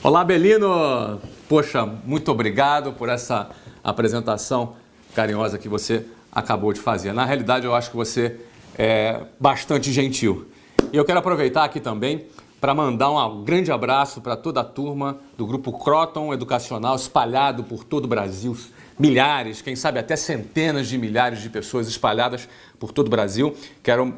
Olá, Belino! Poxa, muito obrigado por essa apresentação carinhosa que você acabou de fazer. Na realidade, eu acho que você é bastante gentil. E eu quero aproveitar aqui também para mandar um grande abraço para toda a turma do Grupo Croton Educacional, espalhado por todo o Brasil. Milhares, quem sabe até centenas de milhares de pessoas espalhadas por todo o Brasil. Quero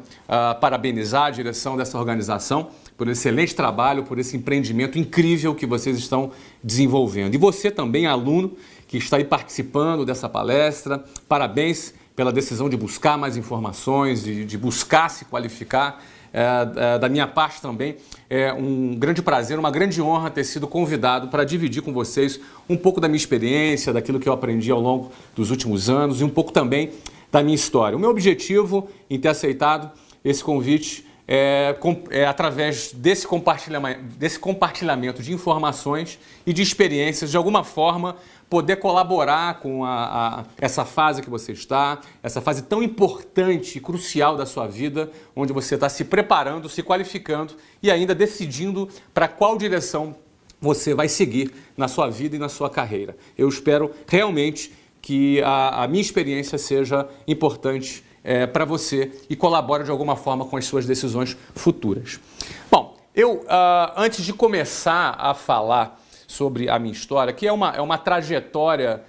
parabenizar a direção dessa organização por esse excelente trabalho, por esse empreendimento incrível que vocês estão desenvolvendo. E você também, aluno, que está aí participando dessa palestra, parabéns pela decisão de buscar mais informações, de buscar se qualificar. Da minha parte também, é um grande prazer, uma grande honra ter sido convidado para dividir com vocês um pouco da minha experiência, daquilo que eu aprendi ao longo dos últimos anos e um pouco também da minha história. O meu objetivo em ter aceitado esse convite é através desse compartilhamento de informações e de experiências, de alguma forma, poder colaborar com essa fase que você está, essa fase tão importante e crucial da sua vida, onde você está se preparando, se qualificando e ainda decidindo para qual direção você vai seguir na sua vida e na sua carreira. Eu espero realmente que a minha experiência seja importante para você e colabore de alguma forma com as suas decisões futuras. Bom, antes de começar a falar sobre a minha história, que é uma trajetória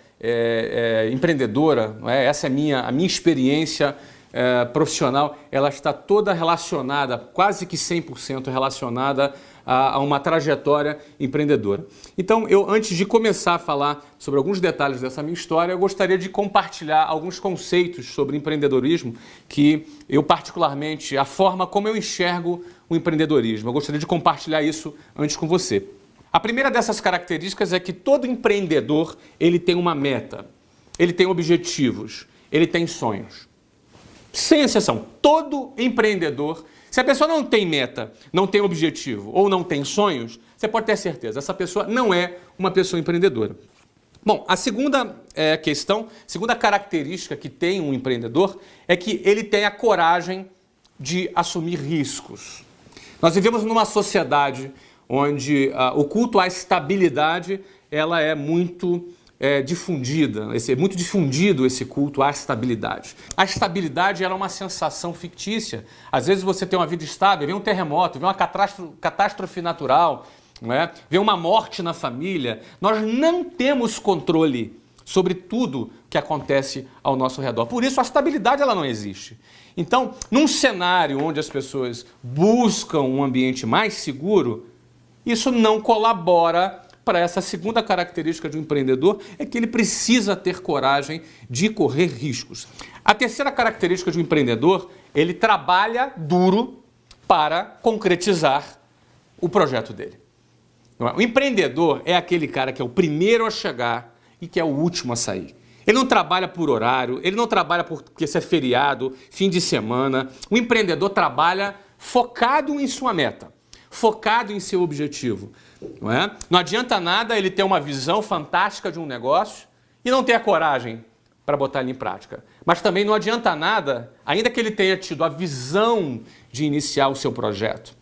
empreendedora, não é? Essa é a minha experiência profissional, ela está toda relacionada, quase que 100% relacionada a uma trajetória empreendedora. Então, antes de começar a falar sobre alguns detalhes dessa minha história, eu gostaria de compartilhar alguns conceitos sobre empreendedorismo que eu particularmente, a forma como eu enxergo o empreendedorismo. Eu gostaria de compartilhar isso antes com você. A primeira dessas características é que todo empreendedor, ele tem uma meta, ele tem objetivos, ele tem sonhos. Sem exceção, todo empreendedor, se a pessoa não tem meta, não tem objetivo ou não tem sonhos, você pode ter certeza, essa pessoa não é uma pessoa empreendedora. Bom, a segunda segunda característica que tem um empreendedor é que ele tem a coragem de assumir riscos. Nós vivemos numa sociedade onde o culto à estabilidade ela é muito difundida, é muito difundido esse culto à estabilidade. A estabilidade ela é uma sensação fictícia. Às vezes você tem uma vida estável, vem um terremoto, vem uma catástrofe natural, não é? Vem uma morte na família. Nós não temos controle sobre tudo que acontece ao nosso redor. Por isso a estabilidade ela não existe. Então, num cenário onde as pessoas buscam um ambiente mais seguro, isso não colabora para essa segunda característica de um empreendedor, é que ele precisa ter coragem de correr riscos. A terceira característica de um empreendedor, ele trabalha duro para concretizar o projeto dele. O empreendedor é aquele cara que é o primeiro a chegar e que é o último a sair. Ele não trabalha por horário, ele não trabalha porque isso é feriado, fim de semana. O empreendedor trabalha focado em sua meta, focado em seu objetivo. Não é? Não adianta nada ele ter uma visão fantástica de um negócio e não ter a coragem para botar ele em prática. Mas também não adianta nada, ainda que ele tenha tido a visão de iniciar o seu projeto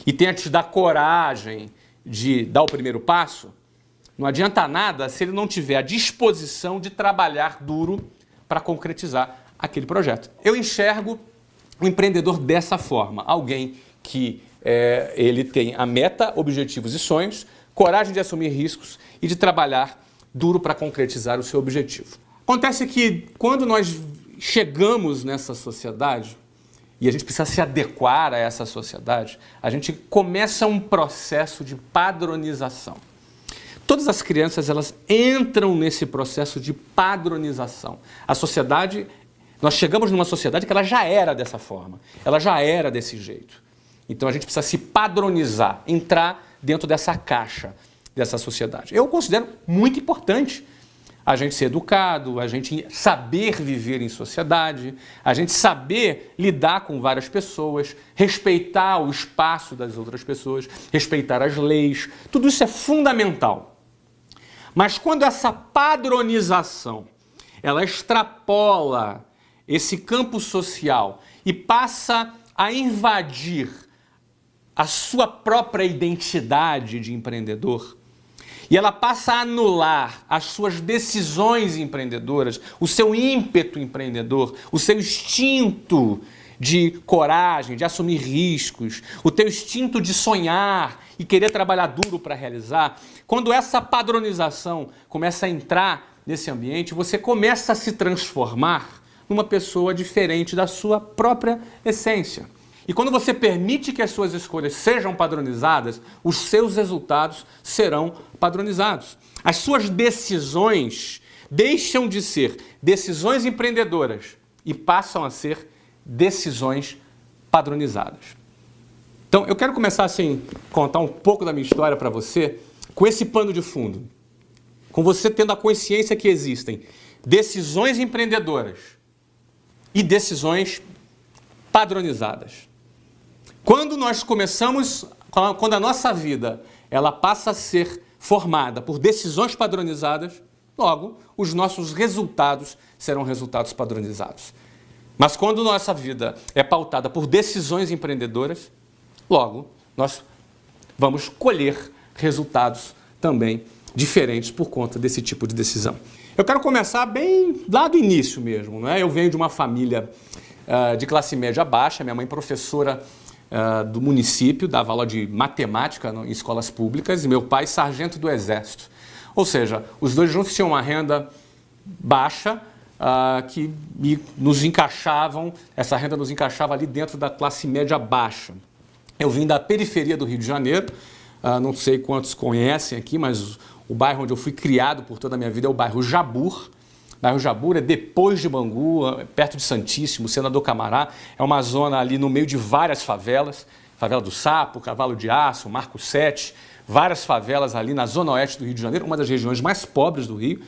e tenha tido a coragem de dar o primeiro passo, não adianta nada se ele não tiver a disposição de trabalhar duro para concretizar aquele projeto. Eu enxergo o empreendedor dessa forma, alguém que ele tem a meta, objetivos e sonhos, coragem de assumir riscos e de trabalhar duro para concretizar o seu objetivo. Acontece que quando nós chegamos nessa sociedade e a gente precisa se adequar a essa sociedade, a gente começa um processo de padronização. Todas as crianças elas entram nesse processo de padronização. A sociedade, nós chegamos numa sociedade que ela já era dessa forma, ela já era desse jeito. Então a gente precisa se padronizar, entrar dentro dessa caixa, dessa sociedade. Eu considero muito importante a gente ser educado, a gente saber viver em sociedade, a gente saber lidar com várias pessoas, respeitar o espaço das outras pessoas, respeitar as leis, tudo isso é fundamental. Mas quando essa padronização, ela extrapola esse campo social e passa a invadir a sua própria identidade de empreendedor, e ela passa a anular as suas decisões empreendedoras, o seu ímpeto empreendedor, o seu instinto de coragem, de assumir riscos, o teu instinto de sonhar e querer trabalhar duro para realizar, quando essa padronização começa a entrar nesse ambiente, você começa a se transformar numa pessoa diferente da sua própria essência. E quando você permite que as suas escolhas sejam padronizadas, os seus resultados serão padronizados. As suas decisões deixam de ser decisões empreendedoras e passam a ser decisões padronizadas. Então, eu quero começar assim, contar um pouco da minha história para você, com esse pano de fundo. Com você tendo a consciência que existem decisões empreendedoras e decisões padronizadas. Quando a nossa vida ela passa a ser formada por decisões padronizadas, logo, os nossos resultados serão resultados padronizados. Mas quando nossa vida é pautada por decisões empreendedoras, logo, nós vamos colher resultados também diferentes por conta desse tipo de decisão. Eu quero começar bem lá do início mesmo, não é? Eu venho de uma família de classe média baixa, minha mãe professora do município, dava aula de matemática em escolas públicas, e meu pai sargento do Exército. Ou seja, os dois juntos tinham uma renda baixa, que nos encaixavam, essa renda nos encaixava ali dentro da classe média baixa. Eu vim da periferia do Rio de Janeiro, não sei quantos conhecem aqui, mas o bairro onde eu fui criado por toda a minha vida é o bairro Jabur. O bairro Jabur é depois de Bangu, perto de Santíssimo, Senador Camará. É uma zona ali no meio de várias favelas, Favela do Sapo, Cavalo de Aço, Marco 7, várias favelas ali na zona oeste do Rio de Janeiro, uma das regiões mais pobres do Rio,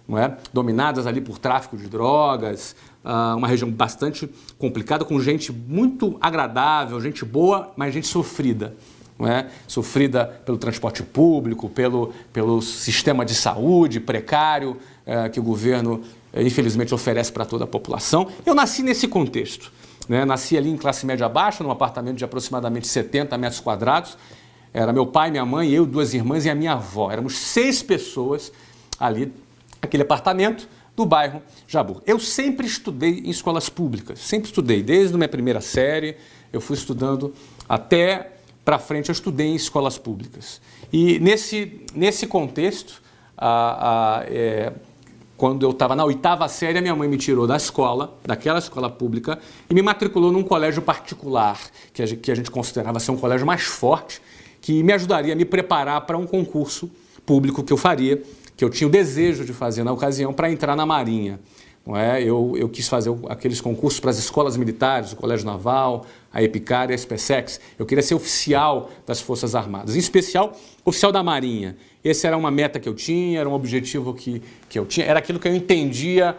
não é? Dominadas ali por tráfico de drogas, uma região bastante complicada, com gente muito agradável, gente boa, mas gente sofrida. Não é? Sofrida pelo transporte público, pelo sistema de saúde precário que o governo, infelizmente, oferece para toda a população. Eu nasci nesse contexto. Né? Nasci ali em classe média baixa, num apartamento de aproximadamente 70 metros quadrados. Era meu pai, minha mãe, eu, 2 irmãs e a minha avó. Éramos 6 pessoas ali naquele apartamento do bairro Jabur. Eu sempre estudei em escolas públicas, sempre estudei. Desde a minha primeira série, eu fui estudando até para frente, eu estudei em escolas públicas. E nesse contexto, quando eu estava na 8ª série, a minha mãe me tirou da escola, daquela escola pública, e me matriculou num colégio particular, que a gente considerava ser um colégio mais forte, que me ajudaria a me preparar para um concurso público que eu faria, que eu tinha o desejo de fazer na ocasião para entrar na Marinha. Não é? Eu quis fazer aqueles concursos para as escolas militares, o Colégio Naval, a EPICAR e a SpaceX. Eu queria ser oficial das Forças Armadas, em especial oficial da Marinha. Essa era uma meta que eu tinha, era um objetivo que eu tinha, era aquilo que eu entendia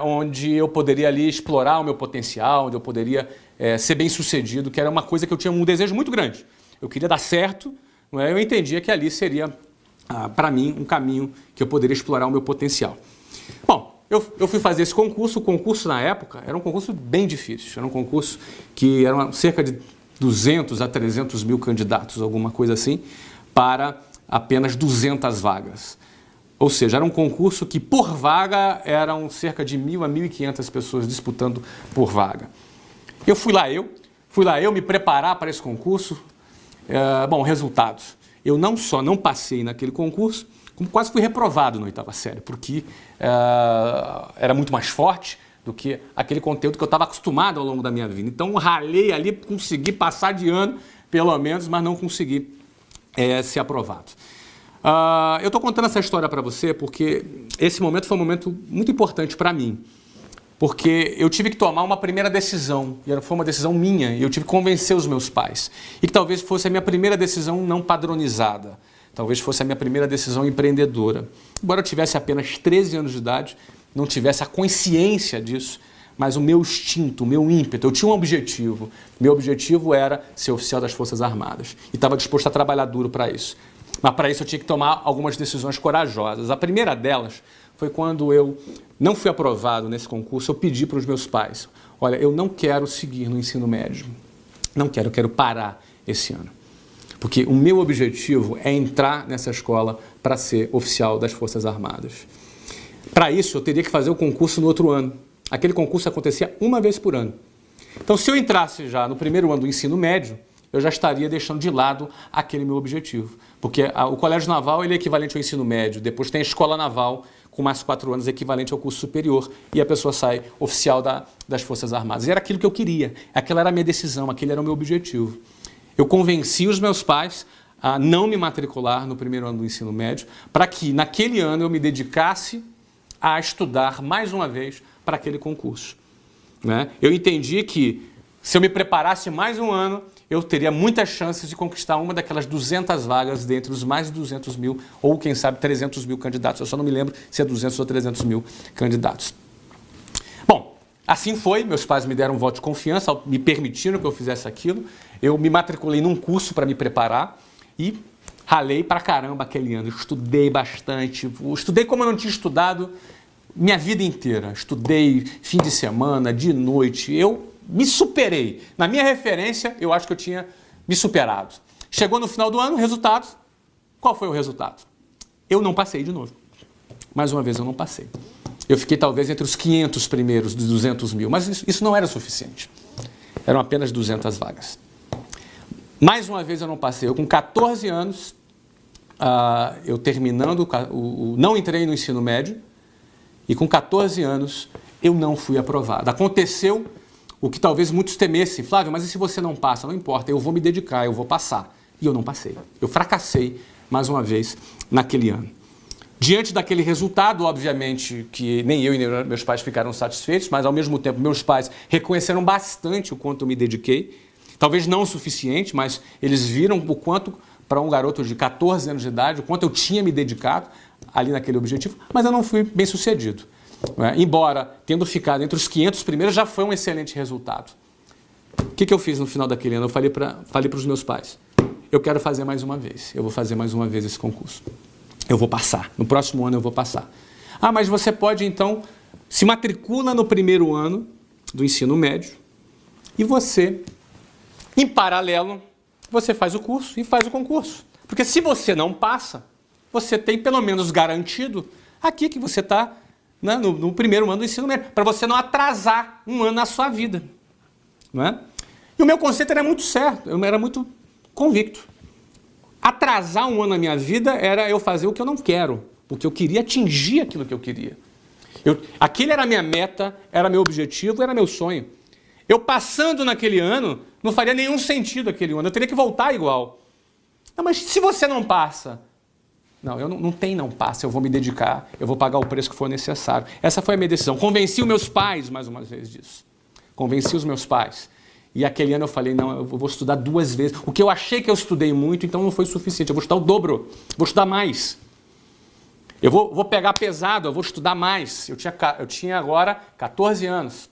onde eu poderia ali explorar o meu potencial, onde eu poderia ser bem sucedido, que era uma coisa que eu tinha um desejo muito grande. Eu queria dar certo, não é? Eu entendia que ali seria, para mim, um caminho que eu poderia explorar o meu potencial. Bom, eu fui fazer esse concurso. O concurso, na época, era um concurso bem difícil. Era um concurso que eram cerca de 200 a 300 mil candidatos, alguma coisa assim, para apenas 200 vagas. Ou seja, era um concurso que, por vaga, eram cerca de 1.000 a 1.500 pessoas disputando por vaga. Fui lá eu me preparar para esse concurso. Bom, resultados. Eu não só não passei naquele concurso, como quase fui reprovado na 8ª série, porque era muito mais forte do que aquele conteúdo que eu estava acostumado ao longo da minha vida. Então, ralei ali, consegui passar de ano, pelo menos, mas não consegui ser aprovado. Eu estou contando essa história para você porque esse momento foi um momento muito importante para mim, porque eu tive que tomar uma primeira decisão, e foi uma decisão minha, e eu tive que convencer os meus pais, e que talvez fosse a minha primeira decisão não padronizada. Talvez fosse a minha primeira decisão empreendedora. Embora eu tivesse apenas 13 anos de idade, não tivesse a consciência disso, mas o meu instinto, o meu ímpeto, eu tinha um objetivo. Meu objetivo era ser oficial das Forças Armadas e estava disposto a trabalhar duro para isso. Mas para isso eu tinha que tomar algumas decisões corajosas. A primeira delas foi quando eu não fui aprovado nesse concurso, eu pedi para os meus pais, olha, eu não quero seguir no ensino médio, não quero, eu quero parar esse ano. Porque o meu objetivo é entrar nessa escola para ser oficial das Forças Armadas. Para isso, eu teria que fazer o concurso no outro ano. Aquele concurso acontecia uma vez por ano. Então, se eu entrasse já no primeiro ano do ensino médio, eu já estaria deixando de lado aquele meu objetivo. Porque o Colégio Naval ele é equivalente ao ensino médio, depois tem a Escola Naval, com mais 4 anos, equivalente ao curso superior, e a pessoa sai oficial das Forças Armadas. E era aquilo que eu queria, aquela era a minha decisão, aquele era o meu objetivo. Eu convenci os meus pais a não me matricular no primeiro ano do ensino médio, para que naquele ano eu me dedicasse a estudar mais uma vez para aquele concurso. Né? Eu entendi que se eu me preparasse mais um ano, eu teria muitas chances de conquistar uma daquelas 200 vagas dentre os mais de 200 mil, ou quem sabe 300 mil candidatos. Eu só não me lembro se é 200 ou 300 mil candidatos. Bom, assim foi. Meus pais me deram um voto de confiança, me permitiram que eu fizesse aquilo. Eu me matriculei num curso para me preparar e ralei pra caramba aquele ano. Estudei bastante, estudei como eu não tinha estudado minha vida inteira. Estudei fim de semana, de noite. Eu me superei. Na minha referência, eu acho que eu tinha me superado. Chegou no final do ano, resultado. Qual foi o resultado? Eu não passei de novo. Mais uma vez, eu não passei. Eu fiquei talvez entre os 500 primeiros dos 200 mil, mas isso não era suficiente. Eram apenas 200 vagas. Mais uma vez eu não passei. Eu com 14 anos, eu terminando, não entrei no ensino médio, e com 14 anos eu não fui aprovado. Aconteceu o que talvez muitos temessem. Flávio, mas e se você não passa? Não importa, eu vou me dedicar, eu vou passar. E eu não passei. Eu fracassei mais uma vez naquele ano. Diante daquele resultado, obviamente, que nem eu e nem meus pais ficaram satisfeitos, mas ao mesmo tempo meus pais reconheceram bastante o quanto eu me dediquei. Talvez não o suficiente, mas eles viram o quanto, para um garoto de 14 anos de idade, o quanto eu tinha me dedicado ali naquele objetivo, mas eu não fui bem sucedido. Embora, tendo ficado entre os 500 primeiros, já foi um excelente resultado. O que eu fiz no final daquele ano? Eu falei para os meus pais, eu quero fazer mais uma vez, eu vou fazer mais uma vez esse concurso. Eu vou passar, no próximo ano eu vou passar. Ah, mas você pode então, se matricula no primeiro ano do ensino médio e você, em paralelo, você faz o curso e faz o concurso. Porque se você não passa, você tem pelo menos garantido aqui que você está no primeiro ano do ensino médio, para você não atrasar um ano na sua vida. Não é? E o meu conceito era muito certo, eu era muito convicto. Atrasar um ano na minha vida era eu fazer o que eu não quero, porque eu queria atingir aquilo que eu queria. Aquele era a minha meta, era meu objetivo, era meu sonho. Eu passando naquele ano, não faria nenhum sentido aquele ano, eu teria que voltar igual. Não, mas se você não passa... Não, eu não passa, eu vou me dedicar, eu vou pagar o preço que for necessário. Essa foi a minha decisão. Convenci os meus pais, mais uma vez, disso. Convenci os meus pais. E aquele ano eu falei, não, eu vou estudar 2 vezes. O que eu achei que eu estudei muito, então não foi suficiente. Eu vou estudar o dobro, vou estudar mais. Eu vou pegar pesado, eu vou estudar mais. Eu tinha agora 14 anos.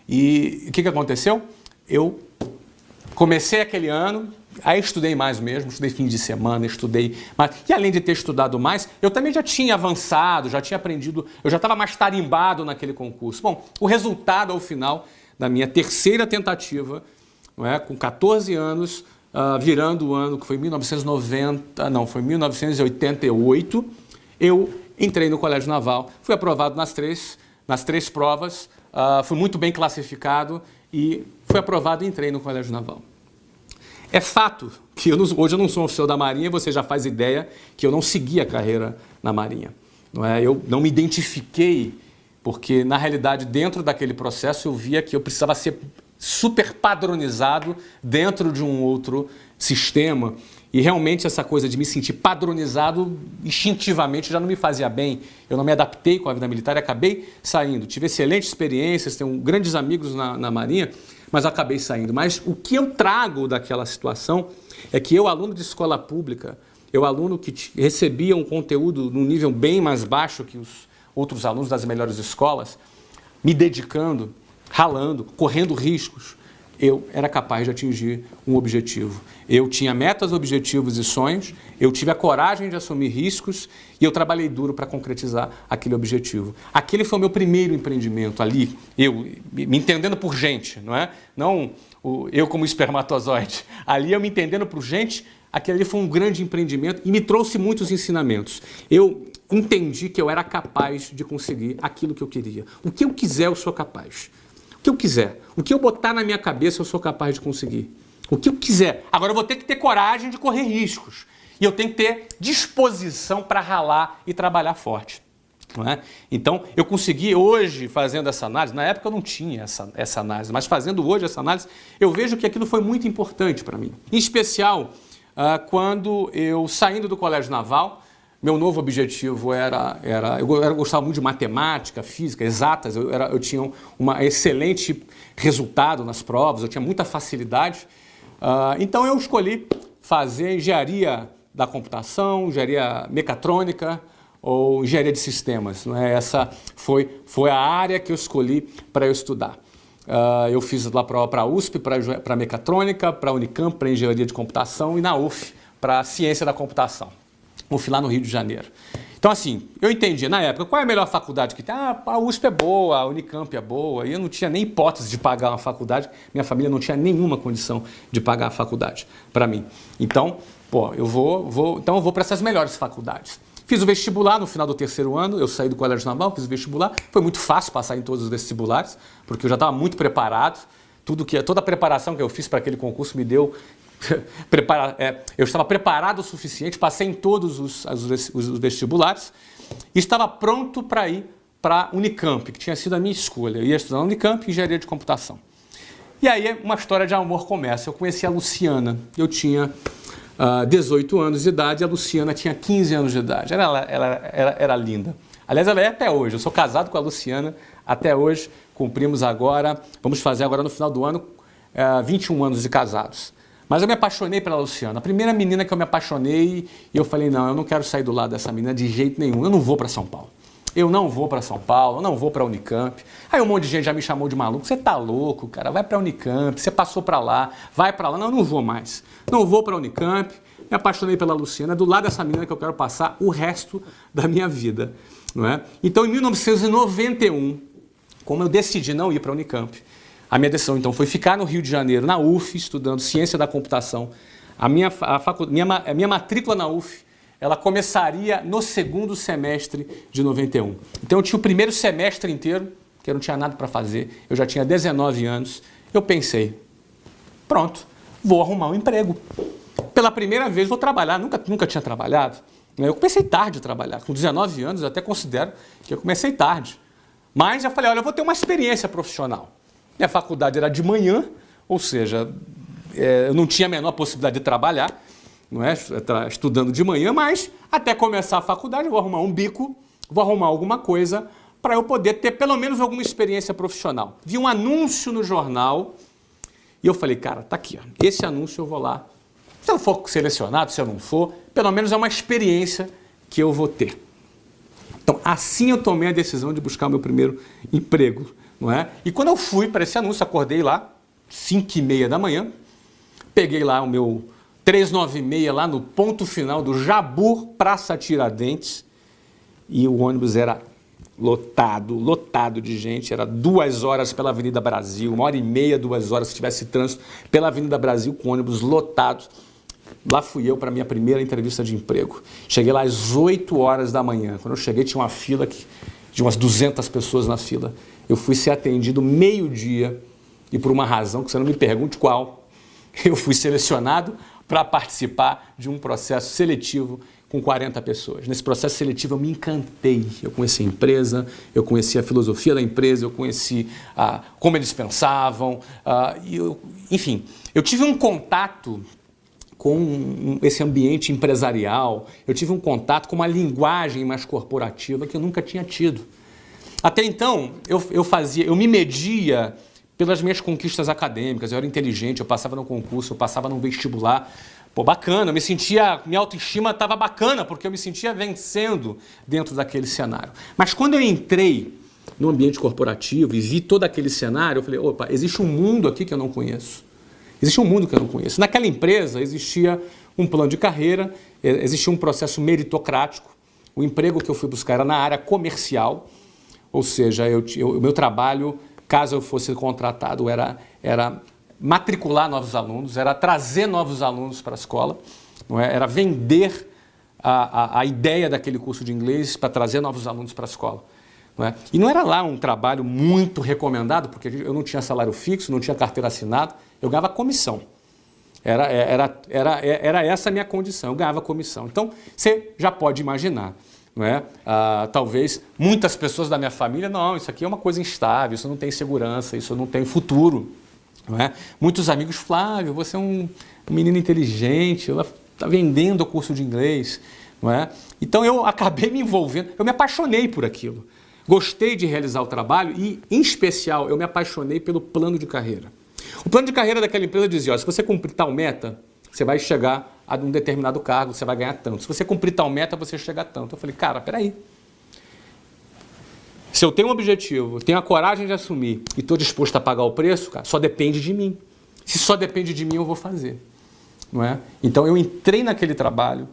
E o que aconteceu? Eu comecei aquele ano, aí estudei mais mesmo, estudei fim de semana, estudei mais. E além de ter estudado mais, eu também já tinha avançado, já tinha aprendido, eu já estava mais tarimbado naquele concurso. Bom, o resultado ao final da minha terceira tentativa, não é, com 14 anos, virando o ano que foi 1988, eu entrei no Colégio Naval, fui aprovado nas três provas, fui muito bem classificado e fui aprovado e entrei no Colégio Naval. É fato que hoje eu não sou oficial da Marinha, você já faz ideia que eu não segui a carreira na Marinha. Não é? Eu não me identifiquei, porque na realidade dentro daquele processo eu via que eu precisava ser super padronizado dentro de um outro sistema. E realmente essa coisa de me sentir padronizado instintivamente já não me fazia bem. Eu não me adaptei com a vida militar e acabei saindo. Tive excelentes experiências, tenho grandes amigos na Marinha, mas acabei saindo. Mas o que eu trago daquela situação é que eu, aluno de escola pública, eu, aluno que recebia um conteúdo num nível bem mais baixo que os outros alunos das melhores escolas, me dedicando, ralando, correndo riscos, eu era capaz de atingir um objetivo. Eu tinha metas, objetivos e sonhos, eu tive a coragem de assumir riscos e eu trabalhei duro para concretizar aquele objetivo. Aquele foi o meu primeiro empreendimento ali, eu me entendendo por gente, não é? Não eu como espermatozoide. Ali eu me entendendo por gente, aquele ali foi um grande empreendimento e me trouxe muitos ensinamentos. Eu entendi que eu era capaz de conseguir aquilo que eu queria. O que eu quiser, eu sou capaz. O que eu quiser. O que eu botar na minha cabeça, eu sou capaz de conseguir. O que eu quiser. Agora eu vou ter que ter coragem de correr riscos. E eu tenho que ter disposição para ralar e trabalhar forte. Não é? Então, eu consegui hoje, fazendo essa análise, na época eu não tinha essa análise, mas fazendo hoje essa análise, eu vejo que aquilo foi muito importante para mim. Em especial, quando eu, saindo do Colégio Naval, meu novo objetivo eu gostava muito de matemática, física, exatas, eu tinha um excelente resultado nas provas, eu tinha muita facilidade. Então, eu escolhi fazer engenharia da computação, engenharia mecatrônica, ou engenharia de sistemas. Não é? Essa foi a área que eu escolhi para eu estudar. Eu fiz lá para a USP, para mecatrônica, para a Unicamp, para engenharia de computação e na UF, para ciência da computação. UF lá no Rio de Janeiro. Então assim, eu entendi na época qual é a melhor faculdade que tem. A USP é boa, a Unicamp é boa, e eu não tinha nem hipótese de pagar uma faculdade, minha família não tinha nenhuma condição de pagar a faculdade para mim. Então, eu vou para essas melhores faculdades. Fiz o vestibular no final do terceiro ano, eu saí do Colégio Naval, fiz o vestibular. Foi muito fácil passar em todos os vestibulares, porque eu já estava muito preparado. Toda a preparação que eu fiz para aquele concurso me deu... eu estava preparado o suficiente, passei em todos os vestibulares e estava pronto para ir para a Unicamp, que tinha sido a minha escolha. Eu ia estudar na Unicamp engenharia de computação. E aí uma história de amor começa. Eu conheci a Luciana, eu tinha 18 anos de idade, e a Luciana tinha 15 anos de idade. Ela era linda. Aliás, ela é até hoje. Eu sou casado com a Luciana até hoje. Vamos fazer agora no final do ano, 21 anos de casados. Mas eu me apaixonei pela Luciana. A primeira menina que eu me apaixonei, e eu falei, não, eu não quero sair do lado dessa menina de jeito nenhum. Eu não vou para São Paulo. Eu não vou para São Paulo, eu não vou para a Unicamp. Aí um monte de gente já me chamou de maluco. Você tá louco, cara, vai para a Unicamp, você passou para lá, vai para lá. Não, eu não vou mais. Não vou para a Unicamp, me apaixonei pela Luciana, é do lado dessa menina que eu quero passar o resto da minha vida. Não é? Então, em 1991, como eu decidi não ir para a Unicamp, a minha decisão então foi ficar no Rio de Janeiro, na UF, estudando ciência da computação. A minha matrícula na UF, ela começaria no segundo semestre de 91. Então eu tinha o primeiro semestre inteiro, que eu não tinha nada para fazer, eu já tinha 19 anos. Eu pensei, pronto, vou arrumar um emprego. Pela primeira vez vou trabalhar, nunca tinha trabalhado. Eu comecei tarde a trabalhar, com 19 anos eu até considero que eu comecei tarde. Mas eu falei, olha, eu vou ter uma experiência profissional. Minha faculdade era de manhã, ou seja, eu não tinha a menor possibilidade de trabalhar, não é? Estudando de manhã, mas até começar a faculdade eu vou arrumar um bico, vou arrumar alguma coisa para eu poder ter pelo menos alguma experiência profissional. Vi um anúncio no jornal e eu falei, cara, tá aqui, ó, esse anúncio eu vou lá. Se eu for selecionado, se eu não for, pelo menos é uma experiência que eu vou ter. Então, assim eu tomei a decisão de buscar o meu primeiro emprego, não é? E quando eu fui para esse anúncio, acordei lá, 5h30 da manhã, peguei lá o meu 396 lá no ponto final do Jabur, Praça Tiradentes, e o ônibus era lotado de gente, era 2 horas pela Avenida Brasil, 1h30, 2 horas se tivesse trânsito pela Avenida Brasil com ônibus lotados. Lá fui eu para a minha primeira entrevista de emprego. Cheguei lá às 8 horas da manhã. Quando eu cheguei tinha uma fila de umas 200 pessoas na fila. Eu fui ser atendido meio-dia e por uma razão que você não me pergunte qual, eu fui selecionado para participar de um processo seletivo com 40 pessoas. Nesse processo seletivo eu me encantei. Eu conheci a empresa, eu conheci a filosofia da empresa, eu conheci como eles pensavam. Enfim, eu tive um contato com esse ambiente empresarial, eu tive um contato com uma linguagem mais corporativa que eu nunca tinha tido. Até então, eu me media pelas minhas conquistas acadêmicas, eu era inteligente, eu passava no concurso, eu passava no vestibular. Pô, bacana, minha autoestima estava bacana, porque eu me sentia vencendo dentro daquele cenário. Mas quando eu entrei no ambiente corporativo e vi todo aquele cenário, eu falei, opa, existe um mundo aqui que eu não conheço. Existe um mundo que eu não conheço. Naquela empresa existia um plano de carreira, existia um processo meritocrático. O emprego que eu fui buscar era na área comercial, ou seja, o meu trabalho, caso eu fosse contratado, era matricular novos alunos, era trazer novos alunos para a escola. não é? Era vender a ideia daquele curso de inglês para trazer novos alunos para a escola. Não é? E não era lá um trabalho muito recomendado, porque eu não tinha salário fixo, não tinha carteira assinada, eu ganhava comissão. Era essa a minha condição, eu ganhava comissão. Então, você já pode imaginar, não é? Talvez muitas pessoas da minha família, não, isso aqui é uma coisa instável, isso não tem segurança, isso não tem futuro. Não é? Muitos amigos, Flávio, você é um menino inteligente, está vendendo o curso de inglês. Não é? Então, eu acabei me envolvendo, eu me apaixonei por aquilo. Gostei de realizar o trabalho e, em especial, eu me apaixonei pelo plano de carreira. O plano de carreira daquela empresa dizia, ó, se você cumprir tal meta, você vai chegar a um determinado cargo, você vai ganhar tanto. Se você cumprir tal meta, você chega a tanto. Eu falei, cara, peraí. Se eu tenho um objetivo, tenho a coragem de assumir e estou disposto a pagar o preço, cara, só depende de mim. Se só depende de mim, eu vou fazer. Não é? Então, eu entrei naquele trabalho,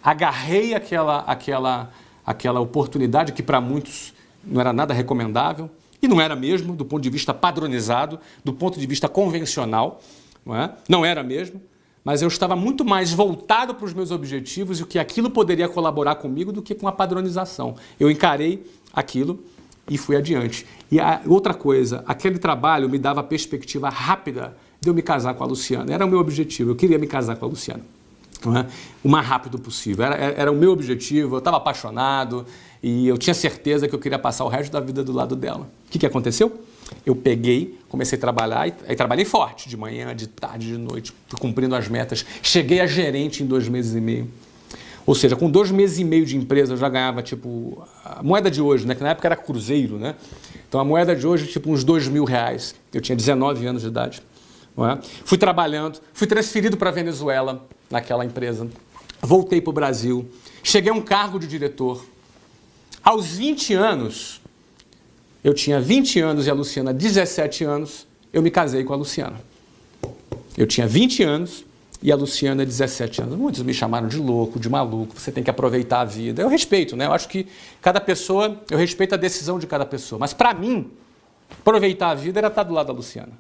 agarrei aquela oportunidade que para muitos não era nada recomendável, e não era mesmo, do ponto de vista padronizado, do ponto de vista convencional, não era mesmo, mas eu estava muito mais voltado para os meus objetivos e o que aquilo poderia colaborar comigo do que com a padronização. Eu encarei aquilo e fui adiante. E outra coisa, aquele trabalho me dava a perspectiva rápida de eu me casar com a Luciana. Era o meu objetivo, eu queria me casar com a Luciana. O mais rápido possível. Era o meu objetivo, eu estava apaixonado e eu tinha certeza que eu queria passar o resto da vida do lado dela. O que aconteceu? Eu peguei, comecei a trabalhar, e trabalhei forte, de manhã, de tarde, de noite, cumprindo as metas. Cheguei a gerente em 2 meses e meio. Ou seja, com 2 meses e meio de empresa eu já ganhava, tipo, a moeda de hoje, né? Que na época era cruzeiro, né? Então a moeda de hoje, tipo, uns R$2.000. Eu tinha 19 anos de idade. Não é? Fui trabalhando, fui transferido para a Venezuela, naquela empresa. Voltei para o Brasil, cheguei a um cargo de diretor. Aos 20 anos, eu tinha 20 anos e a Luciana 17 anos, eu me casei com a Luciana. Eu tinha 20 anos e a Luciana 17 anos. Muitos me chamaram de louco, de maluco, você tem que aproveitar a vida. Eu respeito, né? Eu acho que cada pessoa, eu respeito a decisão de cada pessoa. Mas para mim, aproveitar a vida era estar do lado da Luciana.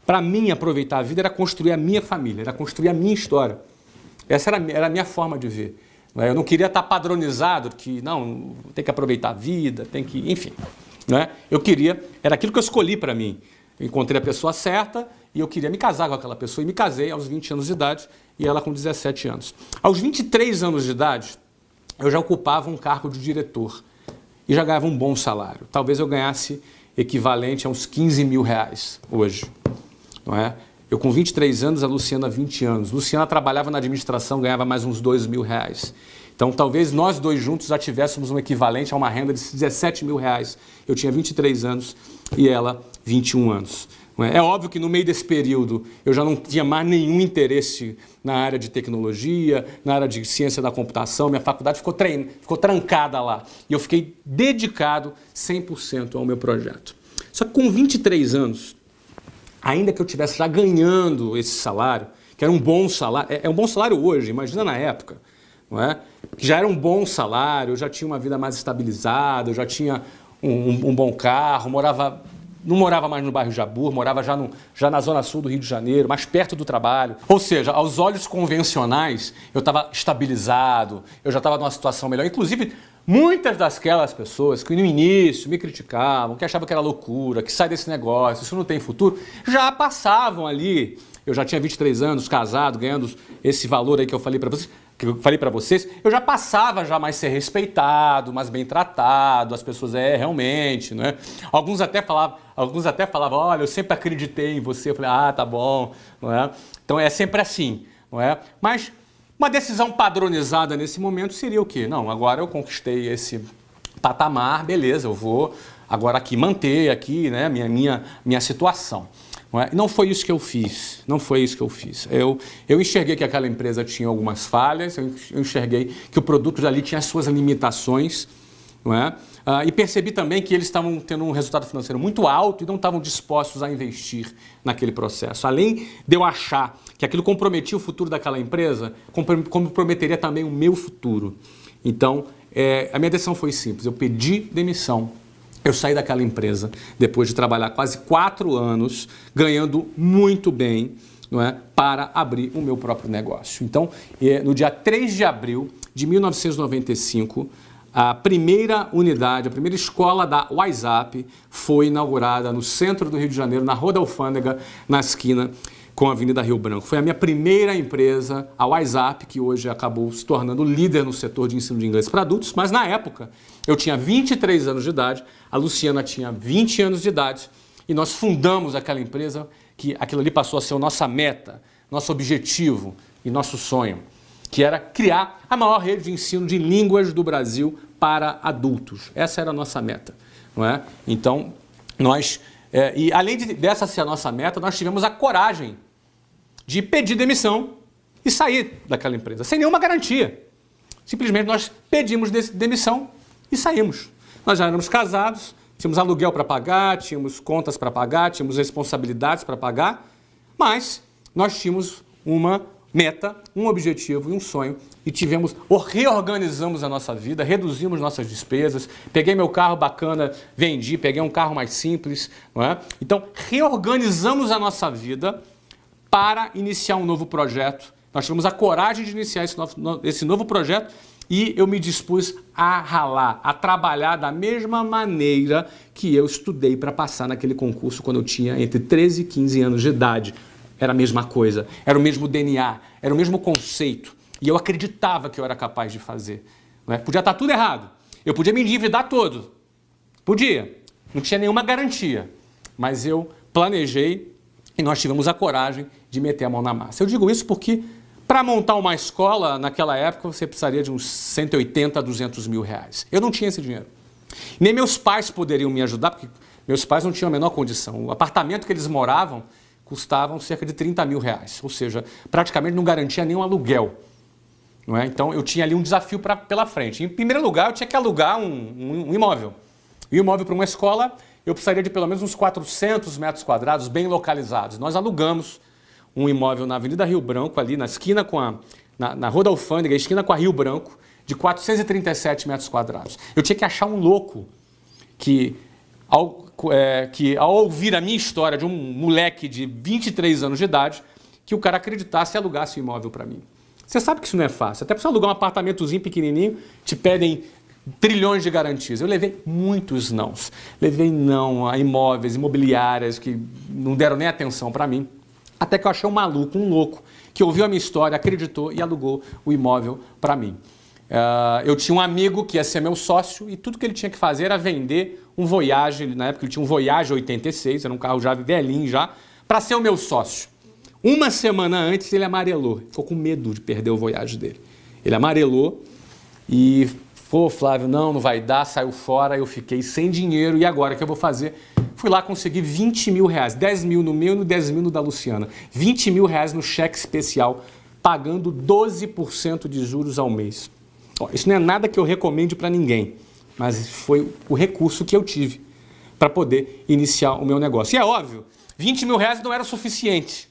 Para mim, aproveitar a vida era construir a minha família, era construir a minha história. Essa era a minha forma de ver. Eu não queria estar padronizado, que não, tem que aproveitar a vida, tem que, enfim. Eu queria, era aquilo que eu escolhi para mim. Eu encontrei a pessoa certa e eu queria me casar com aquela pessoa. E me casei aos 20 anos de idade e ela com 17 anos. Aos 23 anos de idade, eu já ocupava um cargo de diretor e já ganhava um bom salário. Talvez eu ganhasse equivalente a uns R$15.000 hoje. Não é? Eu com 23 anos, a Luciana 20 anos. Luciana trabalhava na administração, ganhava mais uns R$2.000. Então, talvez nós dois juntos já tivéssemos um equivalente a uma renda de R$17.000. Eu tinha 23 anos e ela 21 anos. É óbvio que no meio desse período eu já não tinha mais nenhum interesse na área de tecnologia, na área de ciência da computação. Minha faculdade ficou trancada lá. E eu fiquei dedicado 100% ao meu projeto. Só que com 23 anos... ainda que eu estivesse já ganhando esse salário, que era um bom salário, é um bom salário hoje, imagina na época, não é? Que já era um bom salário, eu já tinha uma vida mais estabilizada, eu já tinha um bom carro, não morava mais no bairro Jabur, morava já na zona sul do Rio de Janeiro, mais perto do trabalho. Ou seja, aos olhos convencionais, eu estava estabilizado, eu já estava numa situação melhor. Inclusive, muitas daquelas pessoas que no início me criticavam, que achavam que era loucura, que sai desse negócio, isso não tem futuro, já passavam ali. Eu já tinha 23 anos, casado, ganhando esse valor aí que eu falei para vocês, eu já passava já mais ser respeitado, mais bem tratado, as pessoas, realmente, né? Alguns até falavam, olha, eu sempre acreditei em você, eu falei, tá bom, não é? Então é sempre assim, não é? Mas uma decisão padronizada nesse momento seria o quê? Não, agora eu conquistei esse patamar, beleza, eu vou agora aqui manter aqui, né, minha situação. Não foi isso que eu fiz, não foi isso que eu fiz. Eu enxerguei que aquela empresa tinha algumas falhas, eu enxerguei que o produto dali tinha as suas limitações, não é? E percebi também que eles estavam tendo um resultado financeiro muito alto e não estavam dispostos a investir naquele processo. Além de eu achar que aquilo comprometia o futuro daquela empresa, comprometeria também o meu futuro. Então, a minha decisão foi simples, eu pedi demissão. Eu saí daquela empresa depois de trabalhar quase 4 anos, ganhando muito bem, não é, para abrir o meu próprio negócio. Então, no dia 3 de abril de 1995, a primeira unidade, a primeira escola da WhatsApp foi inaugurada no centro do Rio de Janeiro, na Rua da Alfândega, na esquina com a Avenida Rio Branco. Foi a minha primeira empresa, a WhatsApp, que hoje acabou se tornando líder no setor de ensino de inglês para adultos, mas na época eu tinha 23 anos de idade, a Luciana tinha 20 anos de idade e nós fundamos aquela empresa que aquilo ali passou a ser a nossa meta, nosso objetivo e nosso sonho, que era criar a maior rede de ensino de línguas do Brasil para adultos. Essa era a nossa meta, não é? Então, nós... e além dessa ser a nossa meta, nós tivemos a coragem de pedir demissão e sair daquela empresa, sem nenhuma garantia. Simplesmente nós pedimos demissão e saímos. Nós já éramos casados, tínhamos aluguel para pagar, tínhamos contas para pagar, tínhamos responsabilidades para pagar, mas nós tínhamos uma meta, um objetivo e um sonho e reorganizamos a nossa vida, reduzimos nossas despesas, peguei meu carro bacana, vendi, peguei um carro mais simples, não é? Então, reorganizamos a nossa vida para iniciar um novo projeto. Nós tivemos a coragem de iniciar esse novo projeto e eu me dispus a ralar, a trabalhar da mesma maneira que eu estudei para passar naquele concurso quando eu tinha entre 13 e 15 anos de idade. Era a mesma coisa, era o mesmo DNA, era o mesmo conceito. E eu acreditava que eu era capaz de fazer. Não é? Podia estar tudo errado. Eu podia me endividar todo. Podia. Não tinha nenhuma garantia. Mas eu planejei e nós tivemos a coragem de meter a mão na massa. Eu digo isso porque para montar uma escola, naquela época, você precisaria de uns 180 a 200 mil reais. Eu não tinha esse dinheiro. Nem meus pais poderiam me ajudar, porque meus pais não tinham a menor condição. O apartamento que eles moravam custavam cerca de 30 mil reais, ou seja, praticamente não garantia nenhum aluguel. Não é? Então eu tinha ali um desafio pela frente. Em primeiro lugar, eu tinha que alugar um imóvel. E o imóvel para uma escola, eu precisaria de pelo menos uns 400 metros quadrados bem localizados. Nós alugamos um imóvel na Avenida Rio Branco, ali na esquina na Rua da Alfândega, esquina com a Rio Branco, de 437 metros quadrados. Eu tinha que achar um louco que ao ouvir a minha história de um moleque de 23 anos de idade, que o cara acreditasse e alugasse o imóvel para mim. Você sabe que isso não é fácil. Até para você alugar um apartamentozinho pequenininho, te pedem trilhões de garantias. Eu levei muitos nãos. Levei não a imóveis, imobiliárias, que não deram nem atenção para mim. Até que eu achei um maluco, um louco, que ouviu a minha história, acreditou e alugou o imóvel para mim. Eu tinha um amigo que ia ser meu sócio e tudo que ele tinha que fazer era vender um Voyage, na época ele tinha um Voyage 86, era um carro já velhinho já, para ser o meu sócio. Uma semana antes ele amarelou, ficou com medo de perder o Voyage dele. Ele amarelou e falou, Flávio, não vai dar, saiu fora, eu fiquei sem dinheiro e agora o que eu vou fazer? Fui lá conseguir 20 mil reais, 10 mil no meu e 10 mil no da Luciana. 20 mil reais no cheque especial, pagando 12% de juros ao mês. Isso não é nada que eu recomende para ninguém, mas foi o recurso que eu tive para poder iniciar o meu negócio. E é óbvio, 20 mil reais não era suficiente,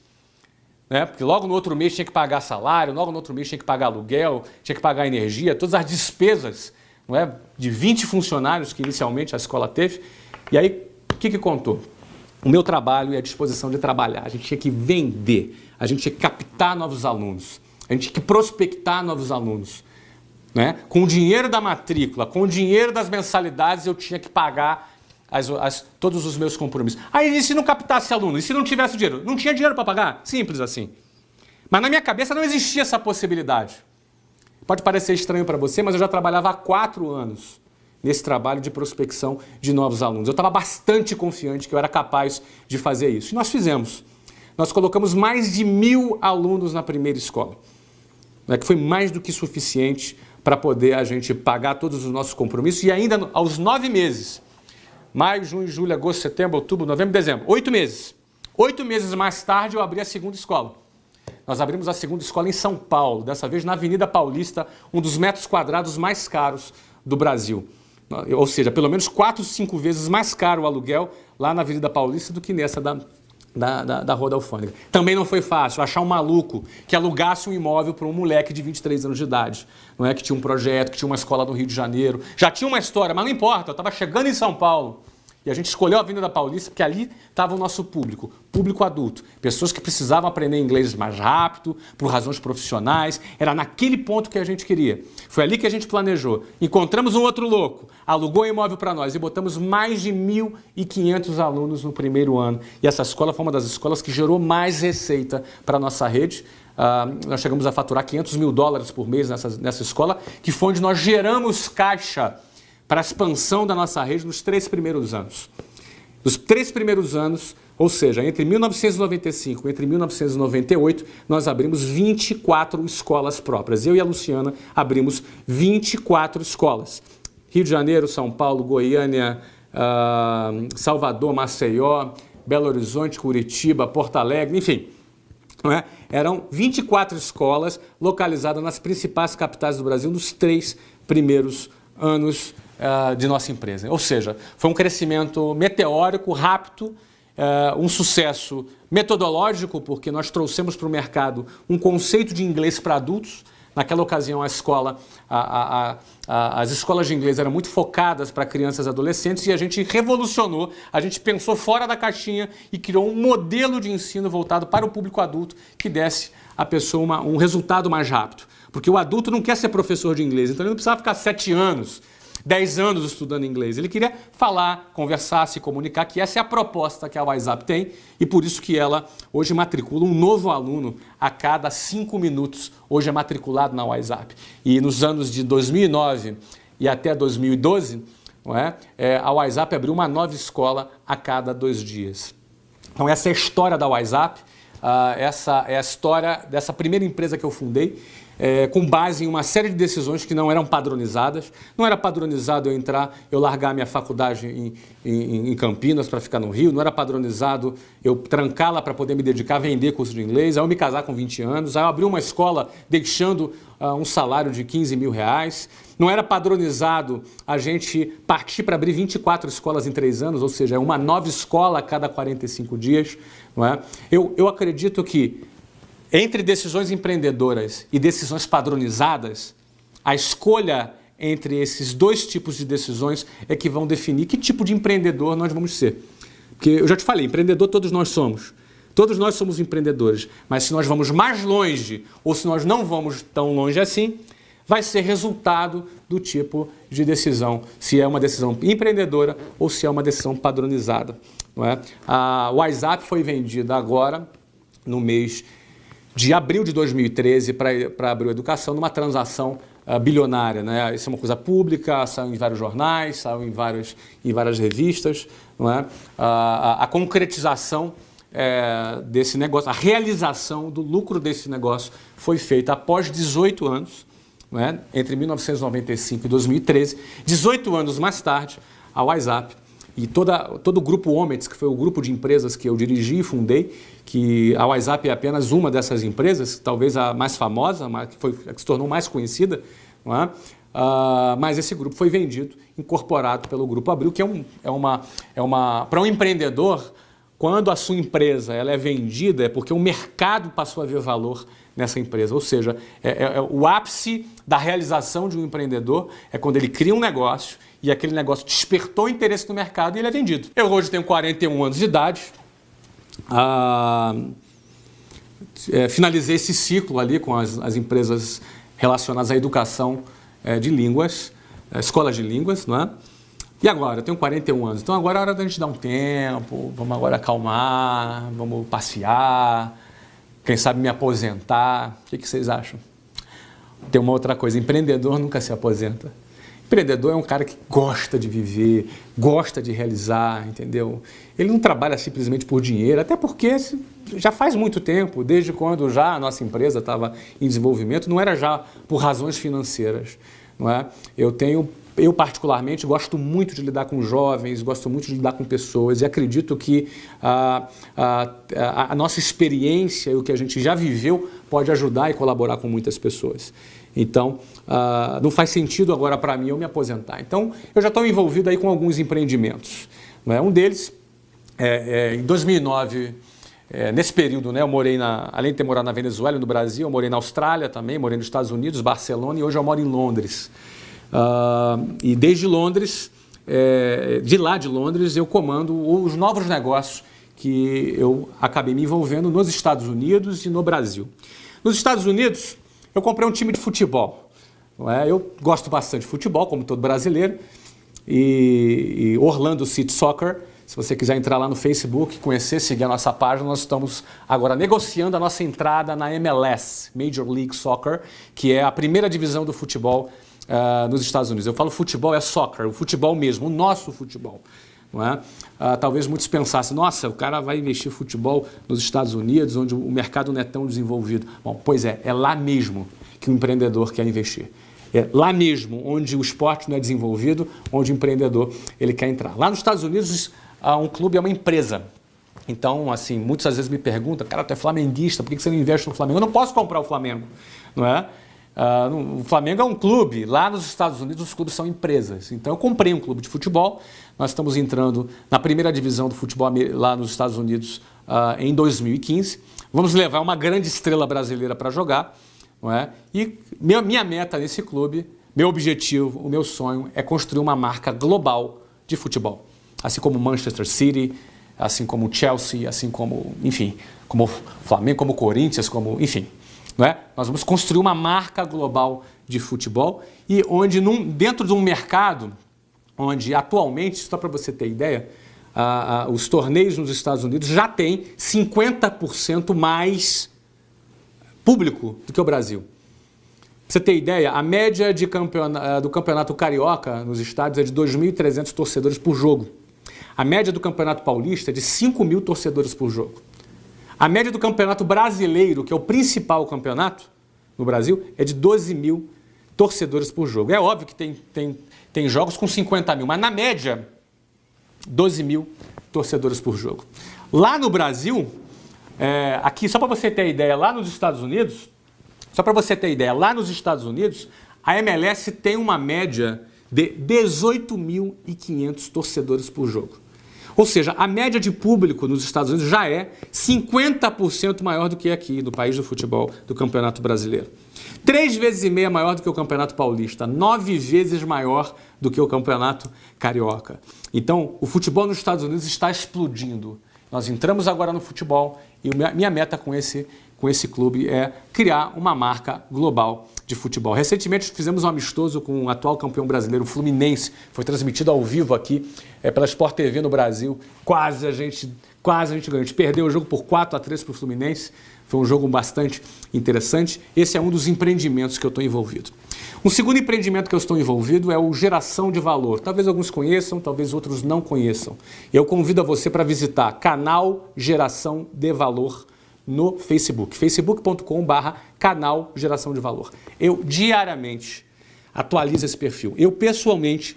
né? Porque logo no outro mês tinha que pagar salário, logo no outro mês tinha que pagar aluguel, tinha que pagar energia, todas as despesas, não é? De 20 funcionários que inicialmente a escola teve. E aí, o que contou? O meu trabalho e a disposição de trabalhar. A gente tinha que vender, a gente tinha que captar novos alunos, a gente tinha que prospectar novos alunos. Né? Com o dinheiro da matrícula, com o dinheiro das mensalidades, eu tinha que pagar todos os meus compromissos. Aí, e se não captasse aluno? E se não tivesse dinheiro? Não tinha dinheiro para pagar? Simples assim. Mas na minha cabeça não existia essa possibilidade. Pode parecer estranho para você, mas eu já trabalhava há 4 anos nesse trabalho de prospecção de novos alunos. Eu estava bastante confiante que eu era capaz de fazer isso. E nós fizemos. Nós colocamos mais de 1.000 alunos na primeira escola, né, que foi mais do que suficiente para poder a gente pagar todos os nossos compromissos e ainda aos 9 meses, maio, junho, julho, agosto, setembro, outubro, novembro, dezembro, 8 meses. 8 meses mais tarde eu abri a segunda escola. Nós abrimos a segunda escola em São Paulo, dessa vez na Avenida Paulista, um dos metros quadrados mais caros do Brasil. Ou seja, pelo menos 4, 5 vezes mais caro o aluguel lá na Avenida Paulista do que nessa da Rua da Alfândega. Também não foi fácil achar um maluco que alugasse um imóvel para um moleque de 23 anos de idade, não é? Que tinha um projeto, que tinha uma escola no Rio de Janeiro, já tinha uma história, mas não importa, eu estava chegando em São Paulo E a gente escolheu a Avenida Paulista porque ali estava o nosso público, público adulto. Pessoas que precisavam aprender inglês mais rápido, por razões profissionais. Era naquele ponto que a gente queria. Foi ali que a gente planejou. Encontramos um outro louco, alugou um imóvel para nós e botamos mais de 1.500 alunos no primeiro ano. E essa escola foi uma das escolas que gerou mais receita para a nossa rede. Nós chegamos a faturar $500 mil por mês nessa escola, que foi onde nós geramos caixa para a expansão da nossa rede nos 3 primeiros anos. Nos 3 primeiros anos, ou seja, entre 1995 e 1998, nós abrimos 24 escolas próprias. Eu e a Luciana abrimos 24 escolas. Rio de Janeiro, São Paulo, Goiânia, Salvador, Maceió, Belo Horizonte, Curitiba, Porto Alegre, enfim. Não é? Eram 24 escolas localizadas nas principais capitais do Brasil nos 3 primeiros anos de nossa empresa. Ou seja, foi um crescimento meteórico, rápido, um sucesso metodológico, porque nós trouxemos para o mercado um conceito de inglês para adultos. Naquela ocasião, as escolas de inglês eram muito focadas para crianças e adolescentes e a gente revolucionou, a gente pensou fora da caixinha e criou um modelo de ensino voltado para o público adulto que desse à pessoa um resultado mais rápido. Porque o adulto não quer ser professor de inglês, então ele não precisava ficar 7 anos, 10 anos estudando inglês. Ele queria falar, conversar, se comunicar, que essa é a proposta que a WhatsApp tem e por isso que ela hoje matricula um novo aluno a cada 5 minutos. Hoje é matriculado na WhatsApp. E nos anos de 2009 e até 2012, a WhatsApp abriu uma nova escola a cada 2 dias. Então essa é a história da WhatsApp, essa é a história dessa primeira empresa que eu fundei, com base em uma série de decisões que não eram padronizadas. Não era padronizado eu largar minha faculdade em Campinas para ficar no Rio, não era padronizado eu trancá-la para poder me dedicar a vender curso de inglês, aí eu me casar com 20 anos, aí eu abri uma escola deixando um salário de R$15 mil. Não era padronizado a gente partir para abrir 24 escolas em 3 anos, ou seja, uma nova escola a cada 45 dias. Não é? Eu acredito que entre decisões empreendedoras e decisões padronizadas, a escolha entre esses 2 tipos de decisões é que vão definir que tipo de empreendedor nós vamos ser. Porque eu já te falei, empreendedor todos nós somos. Todos nós somos empreendedores. Mas se nós vamos mais longe ou se nós não vamos tão longe assim, vai ser resultado do tipo de decisão. Se é uma decisão empreendedora ou se é uma decisão padronizada. Não é? A WhatsApp foi vendida agora, no mês de abril de 2013 para a Abril Educação, numa transação bilionária. Né? Isso é uma coisa pública, saiu em vários jornais, saiu em várias revistas. Não é? A concretização desse negócio, a realização do lucro desse negócio foi feita após 18 anos, não é? Entre 1995 e 2013. 18 anos mais tarde, a WhatsApp e todo o grupo Omets, que foi o grupo de empresas que eu dirigi e fundei, que a WhatsApp é apenas uma dessas empresas, talvez a mais famosa, que se tornou mais conhecida, não é? Mas esse grupo foi vendido, incorporado pelo Grupo Abril, que para um empreendedor, quando a sua empresa ela é vendida, é porque o mercado passou a ver valor nessa empresa. Ou seja, o ápice da realização de um empreendedor é quando ele cria um negócio e aquele negócio despertou interesse no mercado e ele é vendido. Eu hoje tenho 41 anos de idade, finalizei esse ciclo ali com as empresas relacionadas à educação de línguas, escolas de línguas, não é? E agora? Eu tenho 41 anos, então agora é hora da gente dar um tempo, vamos agora acalmar, vamos passear, quem sabe me aposentar. O que vocês acham? Tem uma outra coisa, empreendedor nunca se aposenta. Empreendedor é um cara que gosta de viver, gosta de realizar, entendeu? Ele não trabalha simplesmente por dinheiro, até porque já faz muito tempo, desde quando já a nossa empresa estava em desenvolvimento, não era já por razões financeiras, não é? Eu particularmente gosto muito de lidar com jovens, gosto muito de lidar com pessoas e acredito que a nossa experiência e o que a gente já viveu pode ajudar e colaborar com muitas pessoas. Então, não faz sentido agora para mim eu me aposentar. Então, eu já estou envolvido aí com alguns empreendimentos. Não é? Um deles, em 2009, nesse período, né, eu morei, além de ter morado na Venezuela, no Brasil, eu morei na Austrália também, morei nos Estados Unidos, Barcelona, e hoje eu moro em Londres. E desde Londres de lá de Londres, eu comando os novos negócios que eu acabei me envolvendo nos Estados Unidos e no Brasil. Nos Estados Unidos, eu comprei um time de futebol. Não é? Eu gosto bastante de futebol, como todo brasileiro, e Orlando City Soccer. Se você quiser entrar lá no Facebook, conhecer, seguir a nossa página, nós estamos agora negociando a nossa entrada na MLS, Major League Soccer, que é a primeira divisão do futebol nos Estados Unidos. Eu falo futebol, é soccer, o futebol mesmo, o nosso futebol. Não é? Talvez muitos pensassem, nossa, o cara vai investir em futebol nos Estados Unidos, onde o mercado não é tão desenvolvido. Bom, pois é lá mesmo que o empreendedor quer investir. É lá mesmo onde o esporte não é desenvolvido, onde o empreendedor ele quer entrar. Lá nos Estados Unidos, um clube é uma empresa. Então, assim, muitas às vezes me perguntam, cara, tu é flamenguista, por que você não investe no Flamengo? Eu não posso comprar o Flamengo, não é? O Flamengo é um clube. Lá nos Estados Unidos, os clubes são empresas. Então, eu comprei um clube de futebol. Nós estamos entrando na primeira divisão do futebol lá nos Estados Unidos em 2015. Vamos levar uma grande estrela brasileira para jogar. Não é? E minha meta nesse clube, meu objetivo, o meu sonho é construir uma marca global de futebol. Assim como Manchester City, assim como Chelsea, assim como, enfim, como Flamengo, como Corinthians, como, enfim. Não é? Nós vamos construir uma marca global de futebol e onde dentro de um mercado onde atualmente, só para você ter ideia, os torneios nos Estados Unidos já têm 50% mais público do que o Brasil. Pra você ter ideia, a média do campeonato carioca nos estádios é de 2.300 torcedores por jogo. A média do campeonato paulista é de 5.000 torcedores por jogo. A média do campeonato brasileiro, que é o principal campeonato no Brasil, é de 12.000 torcedores por jogo. É óbvio que tem jogos com 50.000, mas na média, 12.000 torcedores por jogo. Lá no Brasil, aqui, só para você ter ideia, lá nos Estados Unidos, a MLS tem uma média de 18.500 torcedores por jogo. Ou seja, a média de público nos Estados Unidos já é 50% maior do que aqui, no país do futebol, do Campeonato Brasileiro. 3,5 vezes maior do que o Campeonato Paulista, 9 vezes maior do que o Campeonato Carioca. Então, o futebol nos Estados Unidos está explodindo. Nós entramos agora no futebol e minha meta com esse clube é criar uma marca global de futebol. Recentemente fizemos um amistoso com o atual campeão brasileiro, o Fluminense. Foi transmitido ao vivo aqui pela Sport TV no Brasil. Quase a gente ganhou. A gente perdeu o jogo por 4-3 para o Fluminense. Foi um jogo bastante interessante. Esse é um dos empreendimentos que eu estou envolvido. Um segundo empreendimento que eu estou envolvido é o Geração de Valor. Talvez alguns conheçam, talvez outros não conheçam. Eu convido a você para visitar canal Geração de Valor no Facebook, facebook.com/canal Geração de Valor. Eu diariamente atualizo esse perfil. Eu pessoalmente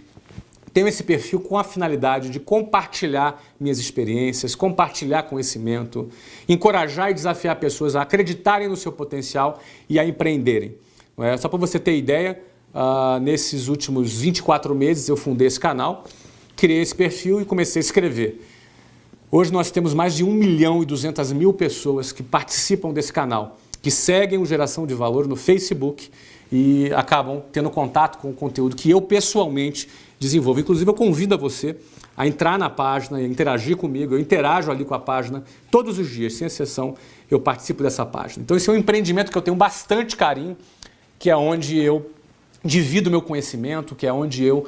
tenho esse perfil com a finalidade de compartilhar minhas experiências, compartilhar conhecimento, encorajar e desafiar pessoas a acreditarem no seu potencial e a empreenderem. Só para você ter ideia, nesses últimos 24 meses eu fundei esse canal, criei esse perfil e comecei a escrever. Hoje nós temos mais de 1.200.000 pessoas que participam desse canal, que seguem o Geração de Valor no Facebook e acabam tendo contato com o conteúdo que eu pessoalmente desenvolvo. Inclusive, eu convido a você a entrar na página e interagir comigo. Eu interajo ali com a página todos os dias, sem exceção, eu participo dessa página. Então, esse é um empreendimento que eu tenho bastante carinho, que é onde eu divido meu conhecimento, que é onde eu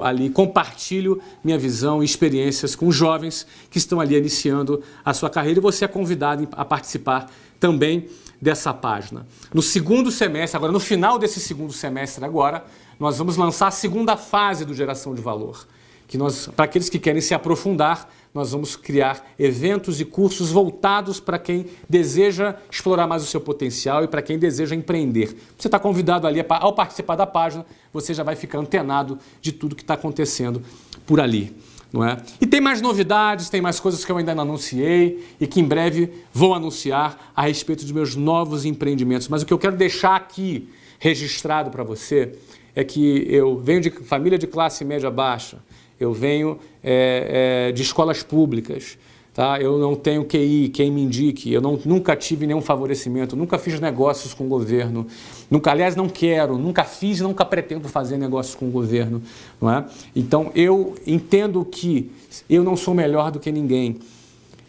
ali compartilho minha visão e experiências com jovens que estão ali iniciando a sua carreira, e você é convidado a participar também dessa página. No segundo semestre, agora no final desse segundo semestre agora, nós vamos lançar a segunda fase do Geração de Valor, que para aqueles que querem se aprofundar, nós vamos criar eventos e cursos voltados para quem deseja explorar mais o seu potencial e para quem deseja empreender. Você está convidado ali, ao participar da página, você já vai ficar antenado de tudo que está acontecendo por ali. Não é? E tem mais novidades, tem mais coisas que eu ainda não anunciei e que em breve vou anunciar a respeito dos meus novos empreendimentos. Mas o que eu quero deixar aqui registrado para você é que eu venho de família de classe média baixa, eu venho de escolas públicas, tá? Eu não tenho QI, quem me indique, eu nunca tive nenhum favorecimento, nunca fiz negócios com o governo, aliás, não quero, nunca fiz e nunca pretendo fazer negócios com o governo, não é? Então, eu entendo que eu não sou melhor do que ninguém.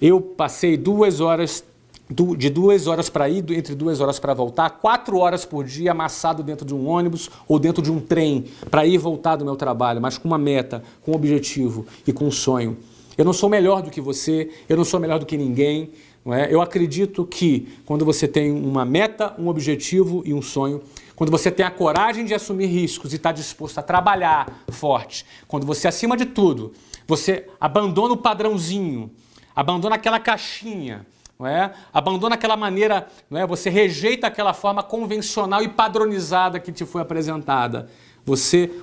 Eu passei 2 horas, de 2 horas para ir, entre 2 horas para voltar, 4 horas por dia amassado dentro de um ônibus ou dentro de um trem para ir e voltar do meu trabalho, mas com uma meta, com um objetivo e com um sonho. Eu não sou melhor do que você, eu não sou melhor do que ninguém. Não é? Eu acredito que quando você tem uma meta, um objetivo e um sonho, quando você tem a coragem de assumir riscos e está disposto a trabalhar forte, quando você, acima de tudo, você abandona o padrãozinho, abandona aquela caixinha, não é? Abandona aquela maneira, não é? Você rejeita aquela forma convencional e padronizada que te foi apresentada.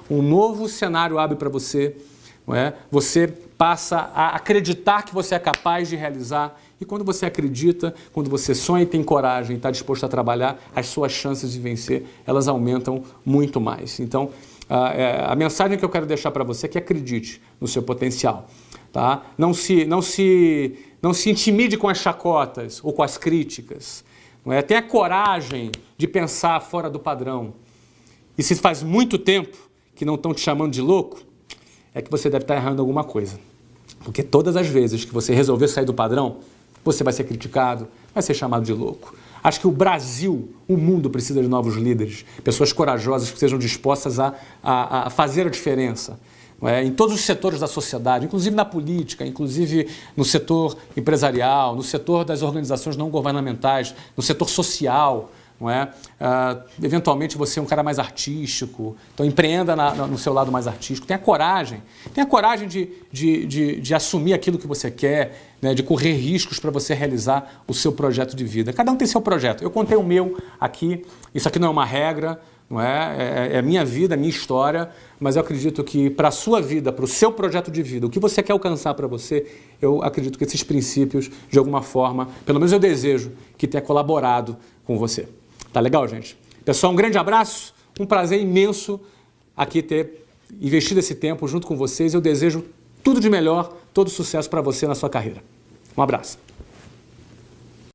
Um novo cenário abre para você, não é? Você passa a acreditar que você é capaz de realizar. E quando você acredita, quando você sonha e tem coragem e está disposto a trabalhar, as suas chances de vencer, elas aumentam muito mais. Então, a mensagem que eu quero deixar para você é que acredite no seu potencial. Tá? Não se intimide com as chacotas ou com as críticas. Não é? Tenha coragem de pensar fora do padrão. E se faz muito tempo que não estão te chamando de louco, é que você deve estar errando alguma coisa. Porque todas as vezes que você resolver sair do padrão, você vai ser criticado, vai ser chamado de louco. Acho que o Brasil, o mundo precisa de novos líderes, pessoas corajosas que sejam dispostas a fazer a diferença. Em todos os setores da sociedade, inclusive na política, inclusive no setor empresarial, no setor das organizações não governamentais, no setor social. Não é? Eventualmente você é um cara mais artístico, então empreenda no seu lado mais artístico. Tenha coragem de assumir aquilo que você quer, né? De correr riscos para você realizar o seu projeto de vida. Cada um tem seu projeto. Eu contei o meu aqui, isso aqui não é uma regra, não é? É a minha vida, a minha história, mas eu acredito que para a sua vida, para o seu projeto de vida, o que você quer alcançar para você, eu acredito que esses princípios, de alguma forma, pelo menos eu desejo que tenha colaborado com você. Tá legal, gente? Pessoal, um grande abraço, um prazer imenso aqui ter investido esse tempo junto com vocês. Eu desejo tudo de melhor, todo sucesso para você na sua carreira. Um abraço.